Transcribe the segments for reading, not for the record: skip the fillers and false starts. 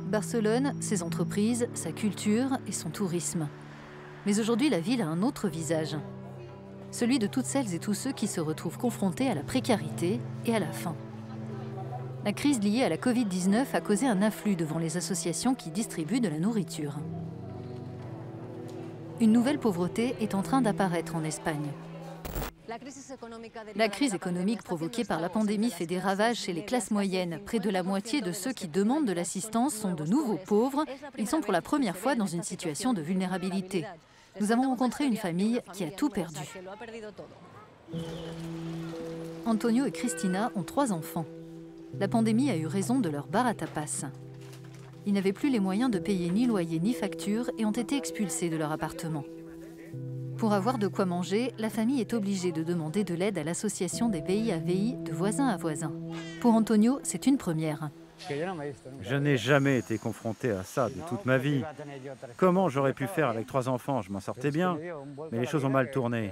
Barcelone, ses entreprises, sa culture et son tourisme. Mais aujourd'hui, la ville a un autre visage. Celui de toutes celles et tous ceux qui se retrouvent confrontés à la précarité et à la faim. La crise liée à la Covid-19 a causé un afflux devant les associations qui distribuent de la nourriture. Une nouvelle pauvreté est en train d'apparaître en Espagne. La crise économique provoquée par la pandémie fait des ravages chez les classes moyennes. Près de la moitié de ceux qui demandent de l'assistance sont de nouveaux pauvres. Ils sont pour la première fois dans une situation de vulnérabilité. Nous avons rencontré une famille qui a tout perdu. Antonio et Cristina ont 3 enfants. La pandémie a eu raison de leur bar à tapas. Ils n'avaient plus les moyens de payer ni loyer ni facture et ont été expulsés de leur appartement. Pour avoir de quoi manger, la famille est obligée de demander de l'aide à l'association des VI de voisin à voisin. Pour Antonio, c'est une première. Je n'ai jamais été confronté à ça de toute ma vie. Comment j'aurais pu faire avec 3 enfants? Je m'en sortais bien, mais les choses ont mal tourné.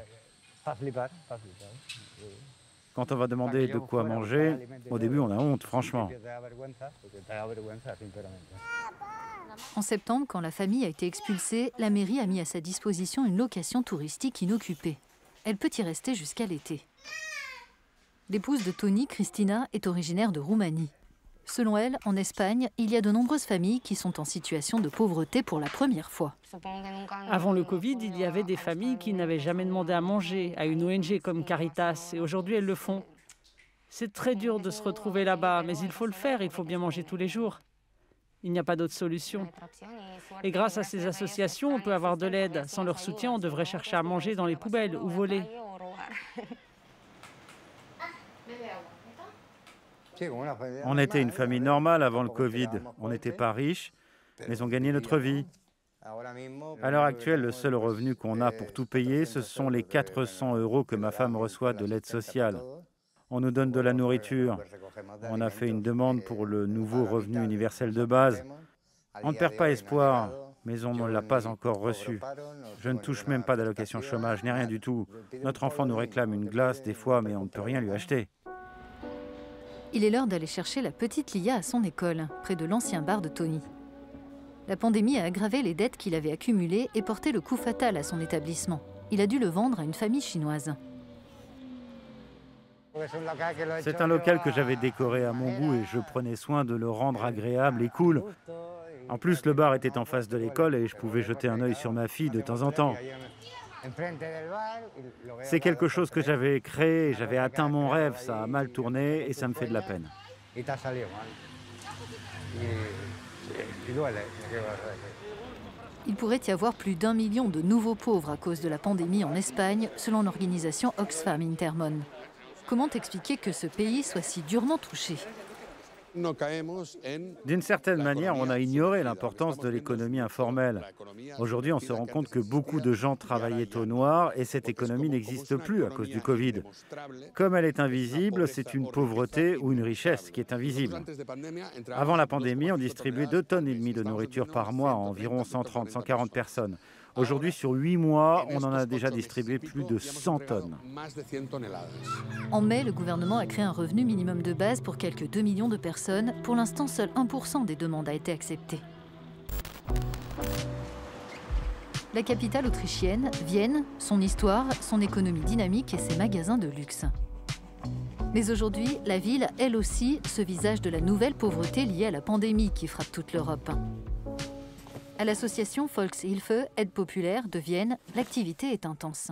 Quand on va demander de quoi manger, au début on a honte, franchement. En septembre, quand la famille a été expulsée, la mairie a mis à sa disposition une location touristique inoccupée. Elle peut y rester jusqu'à l'été. L'épouse de Tony, Cristina, est originaire de Roumanie. Selon elle, en Espagne, il y a de nombreuses familles qui sont en situation de pauvreté pour la première fois. Avant le Covid, il y avait des familles qui n'avaient jamais demandé à manger à une ONG comme Caritas, et aujourd'hui elles le font. C'est très dur de se retrouver là-bas, mais il faut le faire, il faut bien manger tous les jours. Il n'y a pas d'autre solution. Et grâce à ces associations, on peut avoir de l'aide. Sans leur soutien, on devrait chercher à manger dans les poubelles ou voler. On était une famille normale avant le Covid. On n'était pas riches, mais on gagnait notre vie. À l'heure actuelle, le seul revenu qu'on a pour tout payer, ce sont les 400 € que ma femme reçoit de l'aide sociale. On nous donne de la nourriture. On a fait une demande pour le nouveau revenu universel de base. On ne perd pas espoir, mais on ne l'a pas encore reçu. Je ne touche même pas d'allocation chômage, ni rien du tout. Notre enfant nous réclame une glace des fois, mais on ne peut rien lui acheter. Il est l'heure d'aller chercher la petite Lia à son école, près de l'ancien bar de Tony. La pandémie a aggravé les dettes qu'il avait accumulées et porté le coup fatal à son établissement. Il a dû le vendre à une famille chinoise. C'est un local que j'avais décoré à mon goût et je prenais soin de le rendre agréable et cool. En plus, le bar était en face de l'école et je pouvais jeter un œil sur ma fille de temps en temps. C'est quelque chose que j'avais créé, j'avais atteint mon rêve, ça a mal tourné et ça me fait de la peine. Il pourrait y avoir plus d'1 million de nouveaux pauvres à cause de la pandémie en Espagne, selon l'organisation Oxfam Intermon. Comment expliquer que ce pays soit si durement touché? D'une certaine manière, on a ignoré l'importance de l'économie informelle. Aujourd'hui, on se rend compte que beaucoup de gens travaillaient au noir et cette économie n'existe plus à cause du Covid. Comme elle est invisible, c'est une pauvreté ou une richesse qui est invisible. Avant la pandémie, on distribuait 2,5 tonnes de nourriture par mois à environ 130-140 personnes. Aujourd'hui, sur 8 mois, on en a déjà distribué plus de 100 tonnes. En mai, le gouvernement a créé un revenu minimum de base pour quelques 2 millions de personnes. Pour l'instant, seul 1% des demandes a été accepté. La capitale autrichienne, Vienne, son histoire, son économie dynamique et ses magasins de luxe. Mais aujourd'hui, la ville a elle aussi ce visage de la nouvelle pauvreté liée à la pandémie qui frappe toute l'Europe. À l'association Volkshilfe, aide populaire de Vienne, l'activité est intense.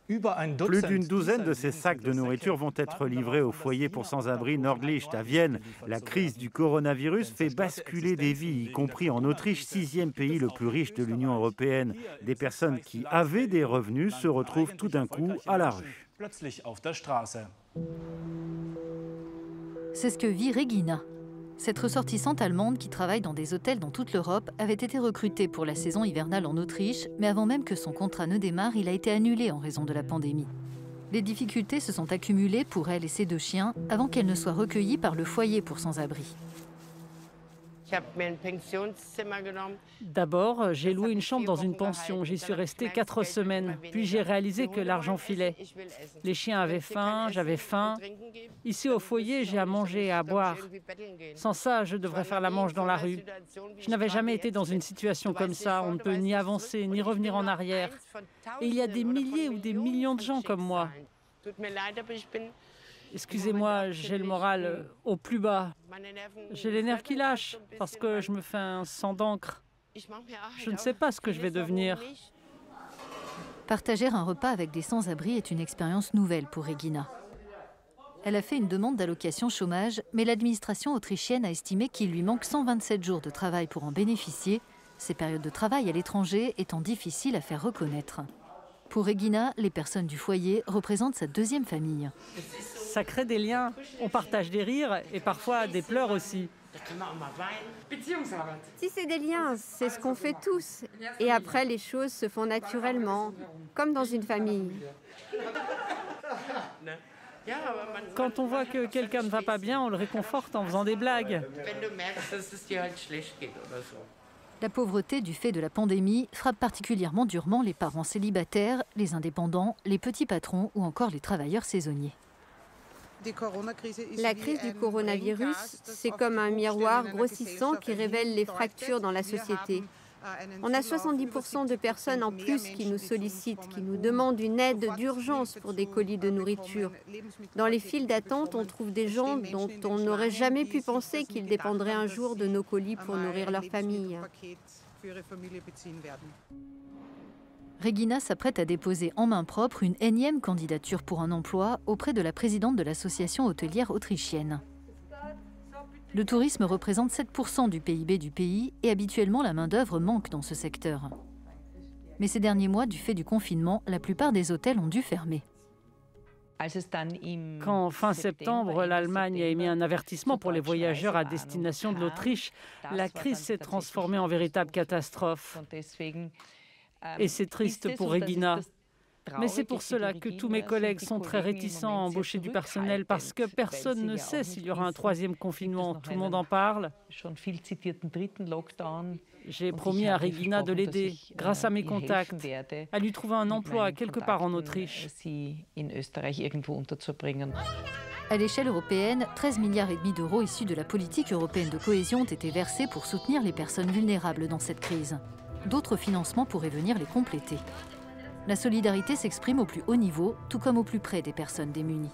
Plus d'une douzaine de ces sacs de nourriture vont être livrés au foyer pour sans-abri Nordlicht à Vienne. La crise du coronavirus fait basculer des vies, y compris en Autriche, 6e pays le plus riche de l'Union européenne. Des personnes qui avaient des revenus se retrouvent tout d'un coup à la rue. C'est ce que vit Regina. Cette ressortissante allemande qui travaille dans des hôtels dans toute l'Europe avait été recrutée pour la saison hivernale en Autriche, mais avant même que son contrat ne démarre, il a été annulé en raison de la pandémie. Les difficultés se sont accumulées pour elle et ses 2 chiens avant qu'elle ne soit recueillie par le foyer pour sans-abri. D'abord, j'ai loué une chambre dans une pension. J'y suis restée 4 semaines. Puis j'ai réalisé que l'argent filait. Les chiens avaient faim, j'avais faim. Ici, au foyer, j'ai à manger et à boire. Sans ça, je devrais faire la manche dans la rue. Je n'avais jamais été dans une situation comme ça. On ne peut ni avancer, ni revenir en arrière. Et il y a des milliers ou des millions de gens comme moi. Excusez-moi, j'ai le moral au plus bas. J'ai les nerfs qui lâchent parce que je me fais un sang d'encre. Je ne sais pas ce que je vais devenir. Partager un repas avec des sans-abri est une expérience nouvelle pour Regina. Elle a fait une demande d'allocation chômage, mais l'administration autrichienne a estimé qu'il lui manque 127 jours de travail pour en bénéficier, ces périodes de travail à l'étranger étant difficiles à faire reconnaître. Pour Regina, les personnes du foyer représentent sa deuxième famille. Ça crée des liens, on partage des rires et parfois des pleurs aussi. Si c'est des liens, c'est ce qu'on fait tous. Et après, les choses se font naturellement, comme dans une famille. Quand on voit que quelqu'un ne va pas bien, on le réconforte en faisant des blagues. La pauvreté du fait de la pandémie frappe particulièrement durement les parents célibataires, les indépendants, les petits patrons ou encore les travailleurs saisonniers. La crise du coronavirus, c'est comme un miroir grossissant qui révèle les fractures dans la société. On a 70% de personnes en plus qui nous sollicitent, qui nous demandent une aide d'urgence pour des colis de nourriture. Dans les files d'attente, on trouve des gens dont on n'aurait jamais pu penser qu'ils dépendraient un jour de nos colis pour nourrir leur famille. Regina s'apprête à déposer en main propre une énième candidature pour un emploi auprès de la présidente de l'association hôtelière autrichienne. Le tourisme représente 7% du PIB du pays et habituellement la main-d'œuvre manque dans ce secteur. Mais ces derniers mois, du fait du confinement, la plupart des hôtels ont dû fermer. Quand, fin septembre, l'Allemagne a émis un avertissement pour les voyageurs à destination de l'Autriche, la crise s'est transformée en véritable catastrophe. Et c'est triste pour Regina. Mais c'est pour cela que tous mes collègues sont très réticents à embaucher du personnel parce que personne ne sait s'il y aura un troisième confinement. Tout le monde en parle. J'ai promis à Regina de l'aider, grâce à mes contacts, à lui trouver un emploi quelque part en Autriche. À l'échelle européenne, 13,5 milliards d'euros issus de la politique européenne de cohésion ont été versés pour soutenir les personnes vulnérables dans cette crise. D'autres financements pourraient venir les compléter. La solidarité s'exprime au plus haut niveau, tout comme au plus près des personnes démunies.